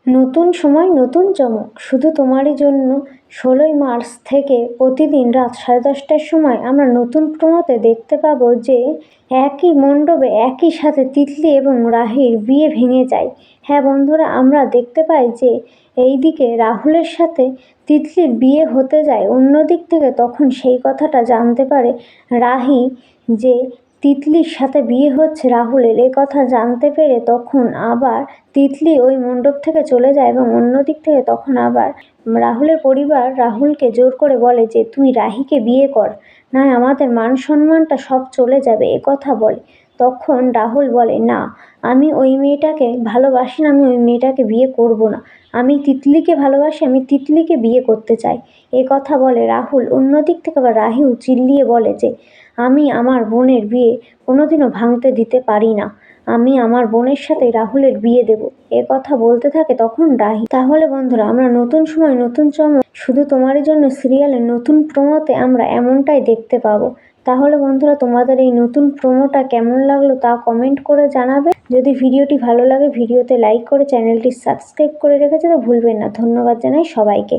নতুন সময় নতুন চমক শুধু তোমারই জন্য। ১৬ই মার্চ থেকে প্রতিদিন রাত 10:30টার সময় আমরা নতুন প্রোমোতে দেখতে পাবো যে একই মণ্ডপে একই সাথে তিতলি এবং রাহির বিয়ে ভেঙে যায়। হ্যাঁ বন্ধুরা, আমরা দেখতে পাই যে এইদিকে রাহুলের সাথে তিতলির বিয়ে হতে যায়, অন্যদিক থেকে তখন সেই কথাটা জানতে পারে রাহি যে তিতলির সাথে বিয়ে হচ্ছে রাহুলের। এ কথা জানতে পেরে তখন আবার তিতলি ওই মণ্ডপ থেকে চলে যায় এবং অন্যদিক থেকে তখন আবার রাহুলের পরিবার রাহুলকে জোর করে বলে যে তুই রাহিকে বিয়ে কর, নয় আমাদের মান সম্মানটা সব চলে যাবে, এ কথা বলে। তখন রাহুল বলে, না, আমি ওই মেয়েটাকে ভালোবাসি না, আমি ওই মেয়েটাকে বিয়ে করব না, আমি তিতলিকে ভালোবাসি, আমি তিতলিকে বিয়ে করতে চাই, এ কথা বলে রাহুল। অন্যদিক থেকে আবার রাহিও চিল্লিয়ে বলে যে আমি আমার বোনের বিয়ে কোনোদিনও ভাঙতে দিতে পারি না, আমি আমার বোনের সাথে রাহুলের বিয়ে দেব, এ কথা বলতে থাকে তখন রাহি। তাহলে বন্ধুরা, আমরা নতুন সময় নতুন চমক শুধু তোমারই জন্য সিরিয়ালের নতুন প্রোমোতে আমরা এমনটাই দেখতে পাবো। তাহলে বন্ধুরা, তোমাদের এই নতুন প্রোমোটা কেমন লাগলো তা কমেন্ট করে জানাবে। যদি ভিডিওটি ভালো লাগে ভিডিওতে লাইক করে চ্যানেলটি সাবস্ক্রাইব করে রেখেছে তো ভুলবেন না। ধন্যবাদ জানাই সবাইকে।